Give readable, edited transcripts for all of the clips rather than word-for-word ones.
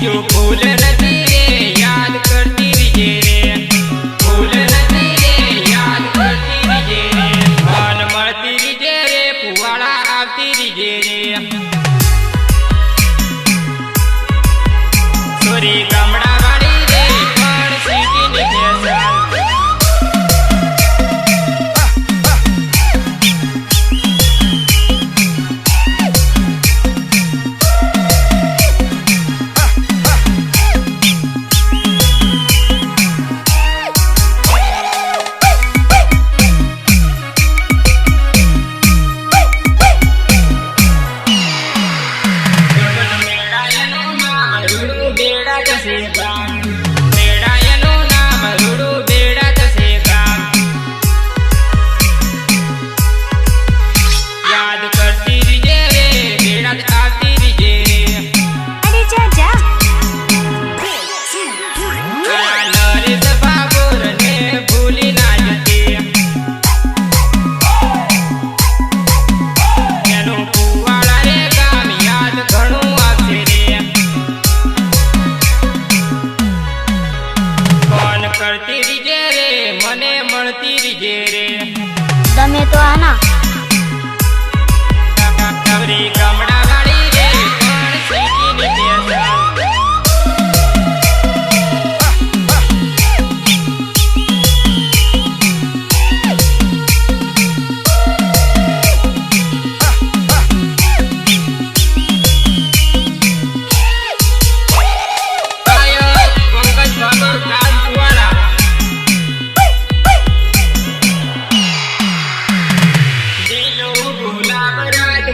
બીજું ભૂલ નથી રે યાદ કરતી રીજે રે ભૂલ નથી રે યાદ કરતી રીજે રે મન મળતી રીજે રે પુવાળા આવતી રીજે રે સોરી ગામડા વાળી રે પણ સિટીની ફેશન મેળાયનું નામ રૂડું બેડા જશે ગામ યાદ કરતી રીજે રે બેડા જ આવતી રીજે રે અરે જા જા નરેશ બાબુર ને ભૂલી ના જતી એનું પુવાળા રે ગામ યાદ ઘણું આવશે રે કરતી રીજે રે મને મળતી રીજે રે તમે તો આના ગામડા વાળી રે પણ સિટીની ફેશન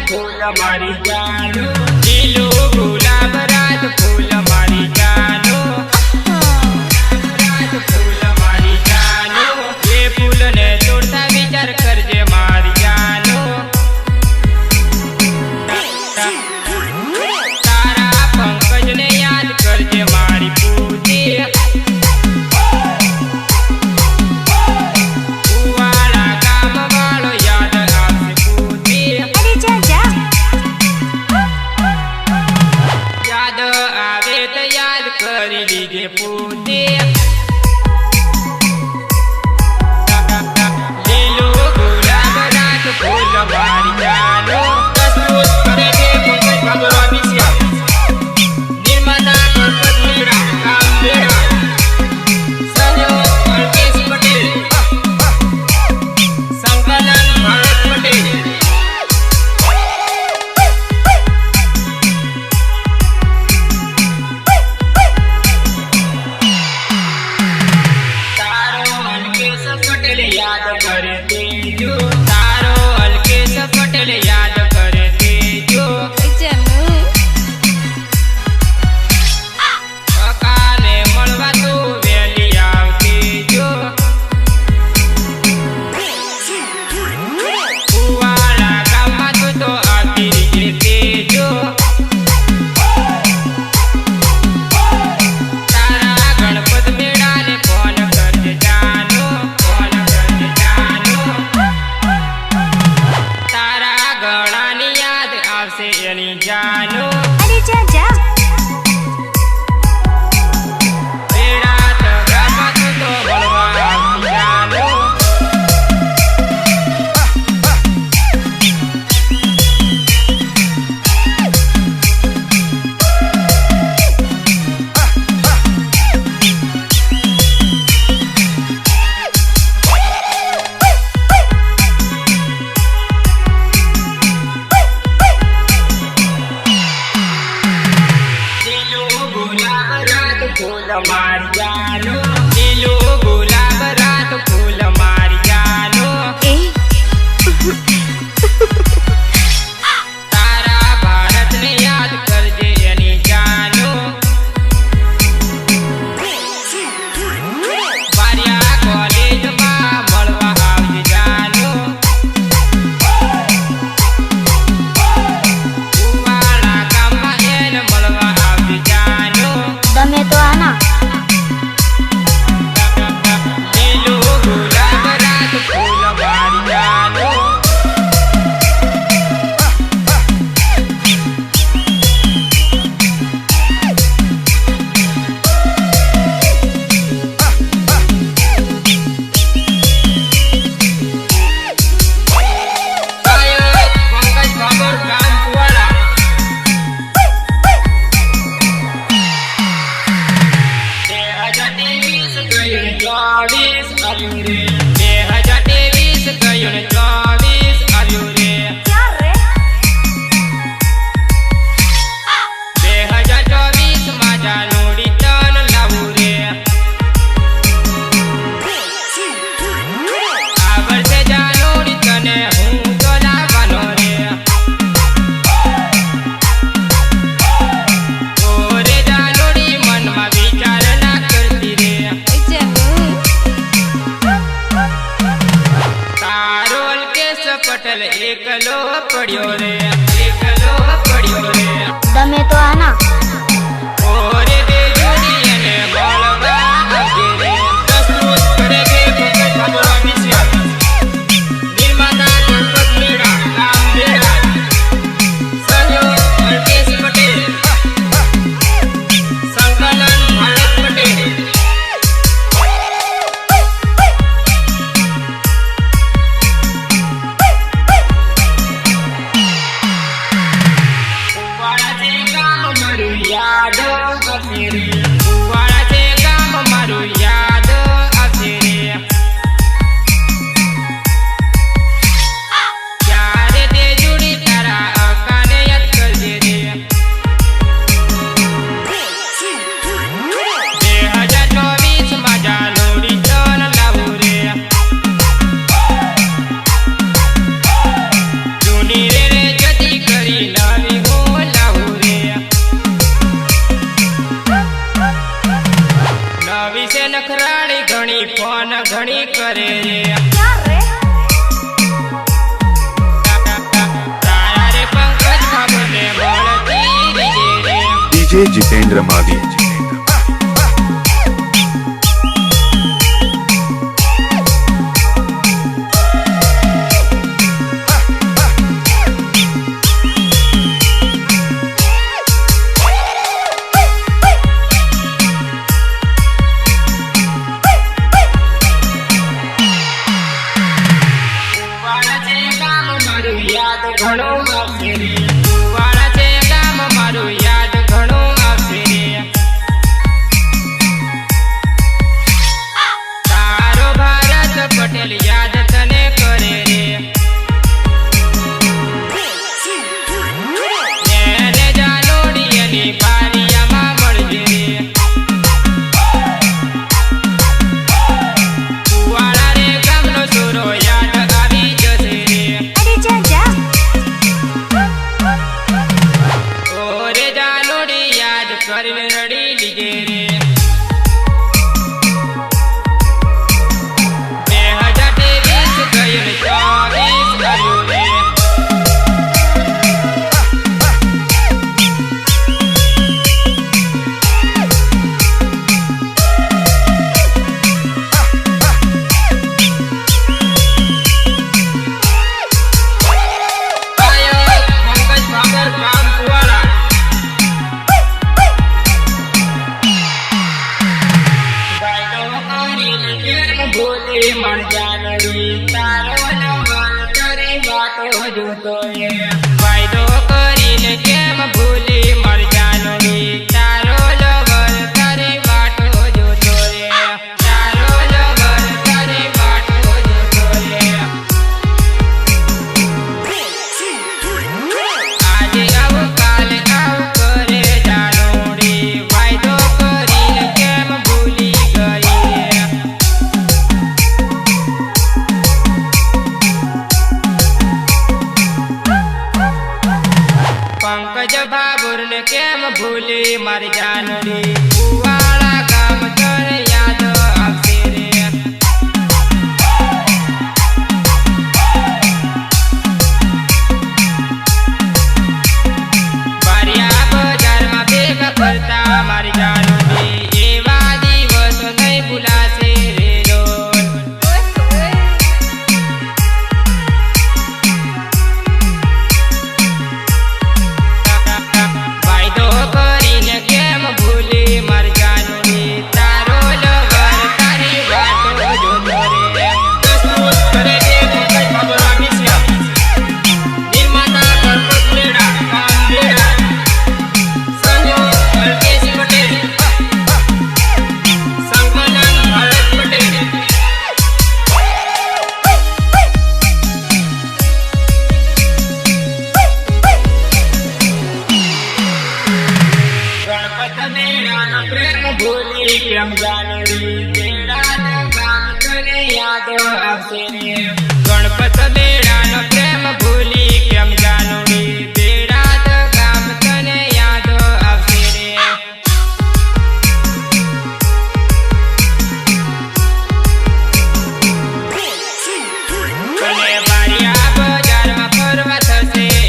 फूल मारी जानो दिलो गुलाब रात फूल मारी जानो रात फूल मारी जानो ये फूल ने तोड़ता विचार करजे मारी जानो तारा पंकज ने याद करजे मारी पूजी पुवाड़ा गाम वालो याद आवशे पूजी અરે જા જા याद आवे तो याद करी लीजे पूते लीलो गुलाब रात फूल मारी जानो प्रस्तुत करेंगे पंकज बाबू रामिसिया निर्माता पंकज मेरा काम मेरा सहयोग अल्केश पटेल संकलन भारत पटेल पटेल याद करते जो तारो अल्केश पटेल याद करते जो काने મળવા તો વેલી આવતી જો પુવાળા ગામમાં તો આવતી રીજે જો તારા ગણપત મેળાને ફોન કરજે જાનો तारा गणानी याद आवशे एनी जानो અરે જા જા बेड़ा तो गामમાં તો મળવા આવતી જાનો फूल मार जानो लीलो गुलाब रात फूल मार जानो એ तारा भारत ने याद करजे एनी जानो बारिया कॉलेज में મળવા આવજે જાનો પુવાળા ગામમાં એને મળવા આવજે જાનો તમે તો આના પડ્યો રે એકલો પડ્યો રે તમે તો આના ઓરે બે જોડી એને મળવા આવજે રે પ્રસ્તુત કરે છે પંકજ બાબુરાવ મિશ્રા નિર્માતા ગણપત મેળા ગામ બેડા સહયોગ અલ્કેશ પટેલ સંકલન ભારત પટેલ કુવાડા છે ગામ મારું યાદ આવશે રે ક્યારે તે જોડી તારા અકાને યાદ કરજે રે 2024 માં જાનોડી તન લાવું રે જૂની રે જતી કરી નવી હું લાવું રે નવી છે નખરાળી ઘણી ફોન ઘણી કરે રે તારા રે પંકજ બાબુને મળતી રીજે રે DJ Jitendra Mavi. કુવાડા છે ગામ મારું યાદ ઘણું આવશે રે કુવાડા છે ગામ મારું યાદ ઘણું આવશે રે તારો ભારત પટેલ યાદ તને કરે રે એને જાનોડી એની બારિયામાં મળજે રે કુવાડા રે ગામનો છોરો યાદ આવી જશે રે અરે જા જા ઓરે જાનોડી યાદ કરીને રડી લીજે રે 2023 ગયું 24 આવ્યું રે ગાયક પંકજ બાબર ગામ કુવાડા ગાયકો કરીને કેમ ભૂલી મણ જાનડી તારો નમન કરી વાતો જોતો એ વાયદો કરીને કેમ ભૂલી મણ જાનડી તારો લવર કરી વાતો જોતો રે તારો લવર કરી વાતો જોતો રે આજે આવું કાલે આવું કરે જાનોડી વાયદો કરીને કેમ ભૂલી ગઈ પંકજ બાબુરને કેમ ભૂલી મારી જાનડી કુવાડા ગામ તને યાદ આવશે રે બારિયા બજારમાં ભેગા કરતા મારી જાનડી એવા દિવસો નહીં ભૂલાશે રે રોજ વાયદો કરીને કેમ ભૂલી મારી જાનડી તારો લવર તારી વાતો જોતો રે પ્રસ્તુત કરે છે પંકજ બાબુરાવ મિશ્રા નિર્માતા ગણપત મેળા ગામ બેડા સહયોગ અલ્કેશ પટેલ સંકલન ભારત પટેલ ગણપત મેળાનો પ્રેમ ભૂલી કેમ જાનડી બેડા ગામ તને યાદ આવશે રે ગણપત મેળાનો પ્રેમ ભૂલી કેમ જાનડી બેડા ગામ તને યાદ આવશે રે તને બારિયા બજારમાં ફરવા થશે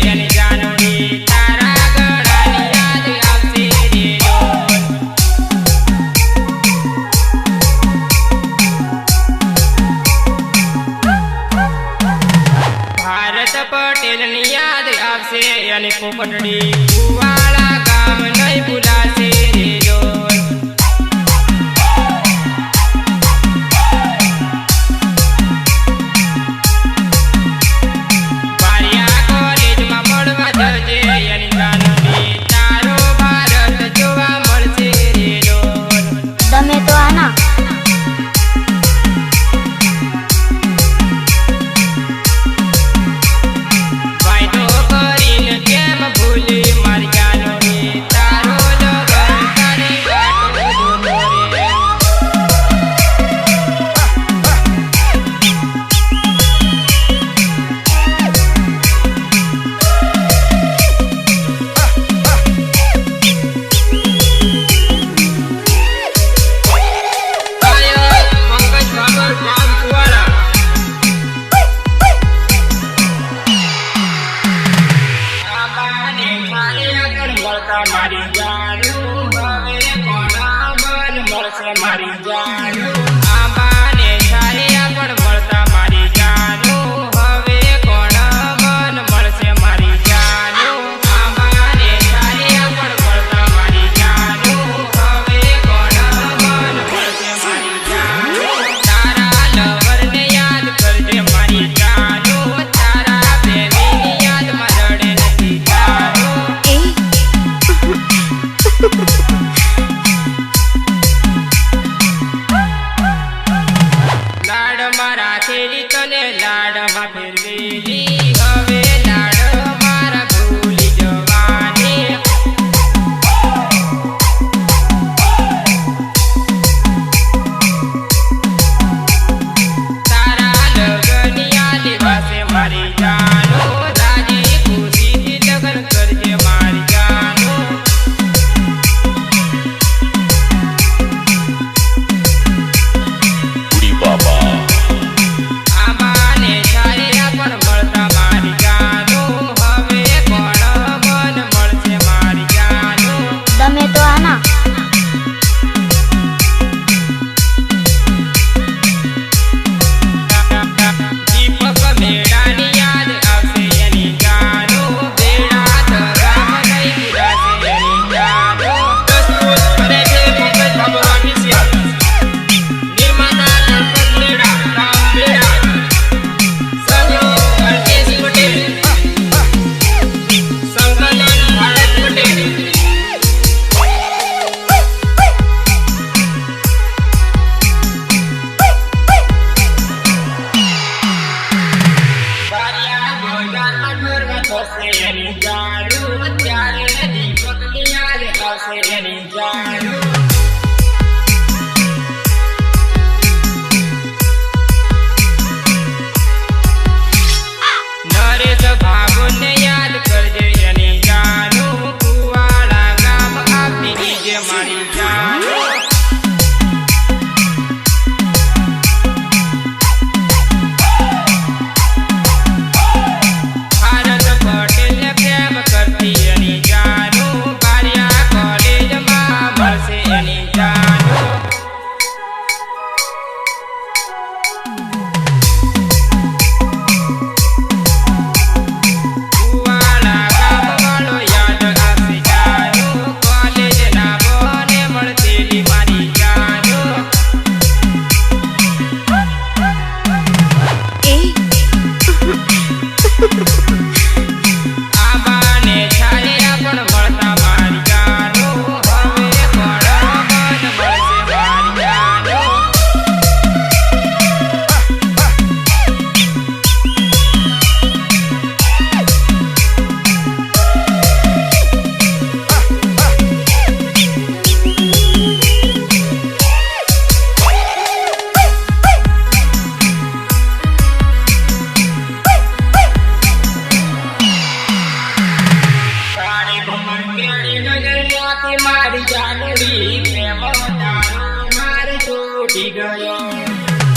છૂટી ગયો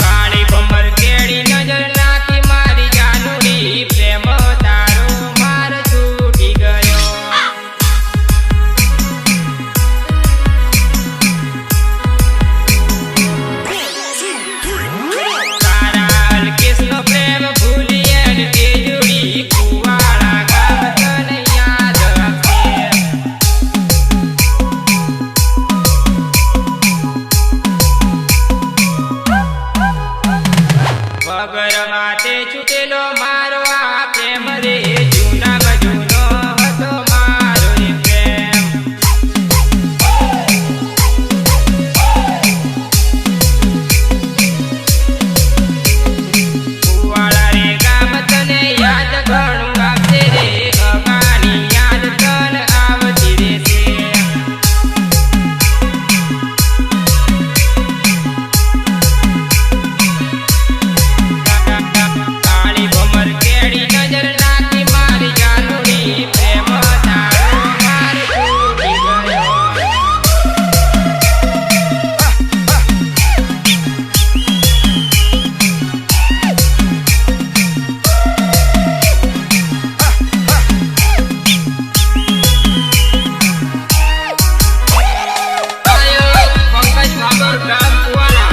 કાળી ભમર કેડી નજર નાખી મારી જાનુડી પ્રેમ તારો માર છૂટી ગયો તારા અલ્કેશનો પ્રેમ ભૂલી એને એ જોડી કુવાડા ગામ તને યાદ રાખે વગર માતે છૂટેલો મારો આ પ્રેમ રે જૂનામાં જૂનો હતો મારો રે પ્રેમ કુવાડા રે ગામ તને યાદ ઘણું આવશે રે અગાની યાદ તને આવતી રહેશે કાળી ભમર કેડી નજર નાખી મારી જાનુડી પ્રેમ તારો માર છૂટી ગયો આયો પંકજ ભાગોર ગામ કુવાડા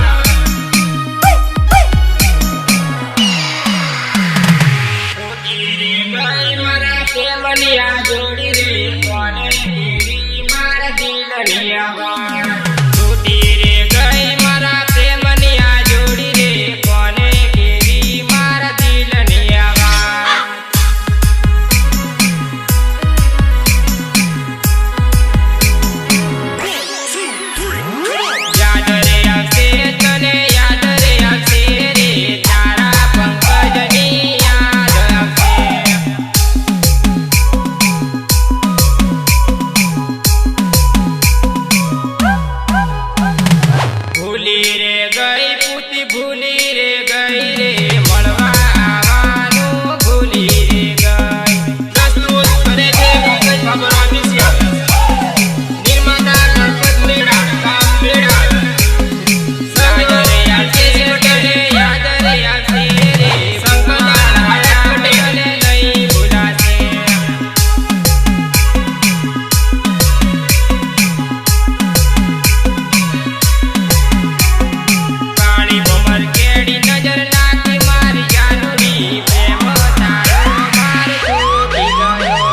મારા પ્રેમની આ જોડી રે કોને કેવી મારા દિલની આવાજ તૂટી રે ગઈ મારા પ્રેમની આ જોડી રે કોને કેવી મારા દિલની આવાજ યાદ રે આવશે તને યાદ રે આવશે રે તારા પંકજની યાદ આવશે ભૂલી રે ગઈ પૂતી ભૂલી રે ગઈ રે મળવા આવવાનું ભૂલી રે ગઈ દસ્તુત કરે છે પંકજ બાબર ઓફિસિયલ નિર્માતા ગણપત મેળા કામ મેળા યાદ રે આવશે તને યાદ રે આવશે રે સંકદાર હાયા પટેલ નહીં ભૂલાશે કાળી ભમર કેડી નજર નાખી મારી જાનુડી પ્રેમ તારો માર છૂટી ગયો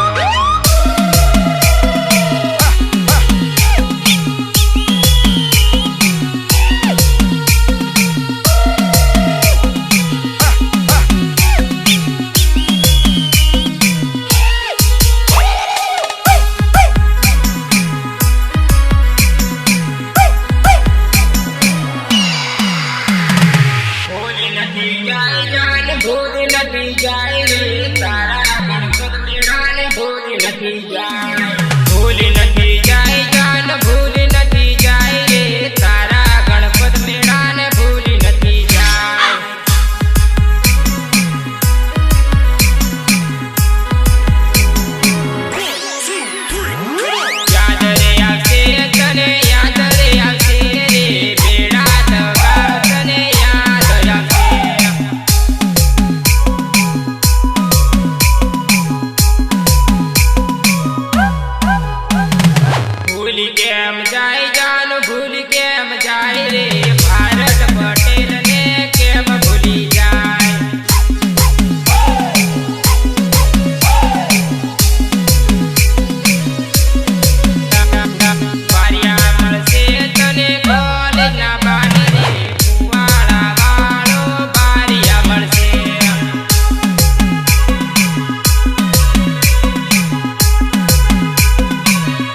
ભૂલી નથી જાય જાન ભૂલી નથી જાય રે તારા ગણપત મેળાને ભૂલી નથી જાય ભૂલી નથી જાય જાન ભૂલી નથી જાય રે તારા ગણપત મેળાને ભૂલી નથી જાય યાદ રે આવશે તને યાદ રે આવશે રે બેડા તગા તને યાદ આવશે ભૂલી કેમ જાય જાન ભૂલી કેમ જાય રે ભારત પટેલ ને કેમ ભૂલી જાય વારિયા મળશે તને કોલેજના બાને રે કુવાડા વાળો બારિયા મળશે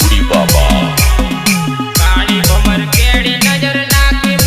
Udi Baba. કાળી ભમર કેડી નજર નાખી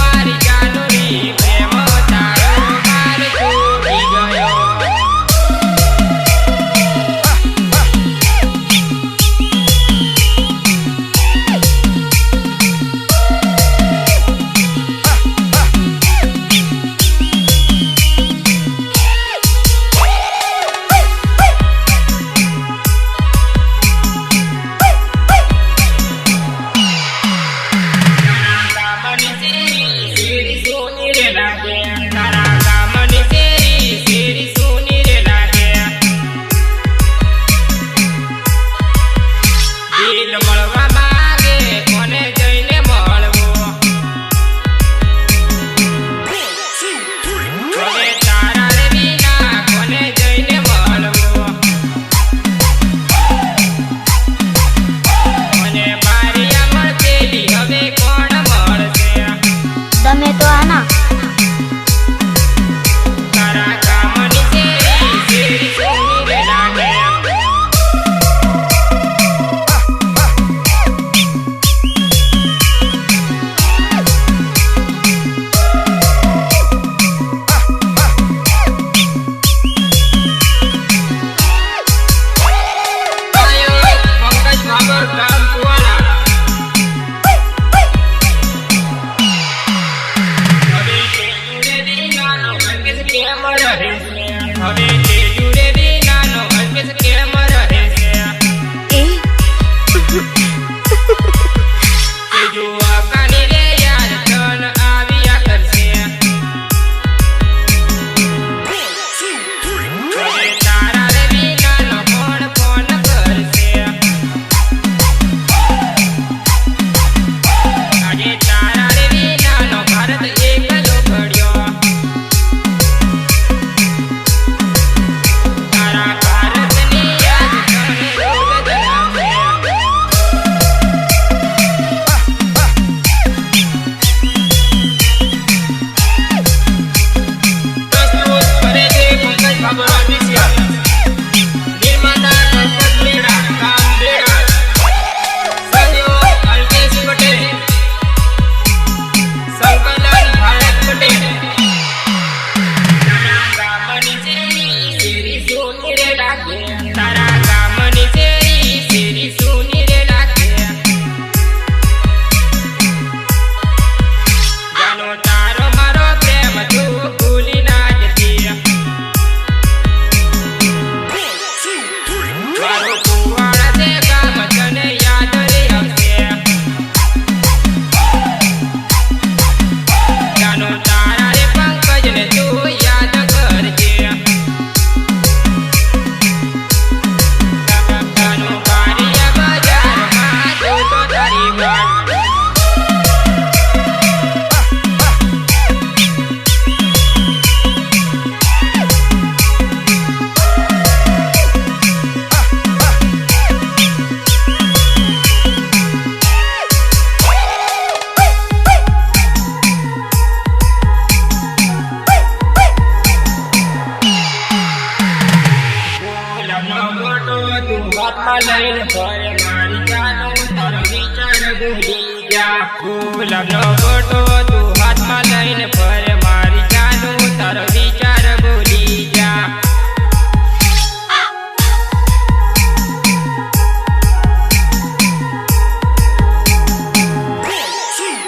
ગુલાબનો ગોટો તું હાથમાં લઈને ફરે મારી જાનું તારો વિચાર ભૂલી જા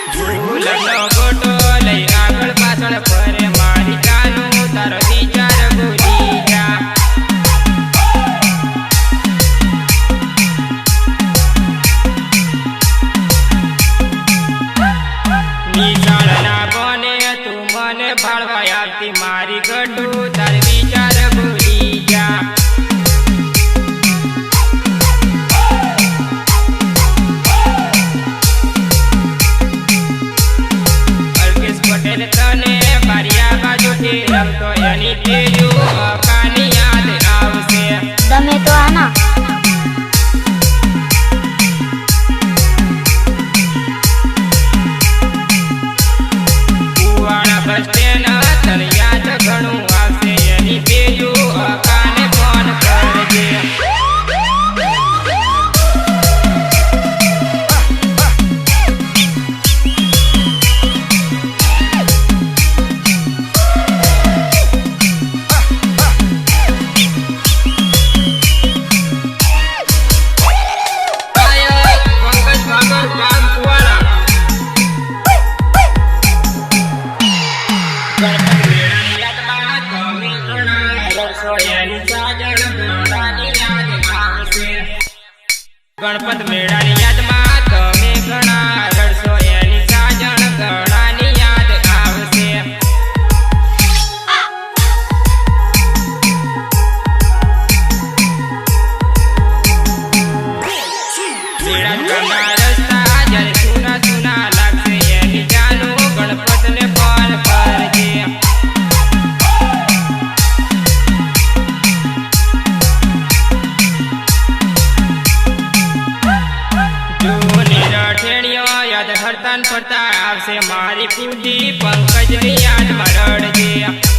ગુલાબનો ગોટો લઈ આગળ પાછળ ફરે મારી જાનું તારો વિચાર ભૂલી જા નિશાળના બને તું મને ભાળવા આવતી મારી ગઢું તાર વિચાર ભૂલી જા અલ્કેશ પટેલ તને બારિયા બાજુથી રમતો એની તેજું અકાની યાદ આવશે તમે તો આના કુવાડા બસ સ્ટેન્ડ તને યાદ ઘણું આવશે એની તેજું અકાને ફોન કરજે ગણપત મેળાની યાદમાં તમે ઘણા રડશો એની સાજણ ઘણાની યાદ આવશે મેળા રસ્તા જ્યારે સુના સુના લાગશે એની જાનું ગણપતને ફોન કરજે યાદ હરતા ફરતા આવશે મારી કુડી પંકજની યાદમાં રડજે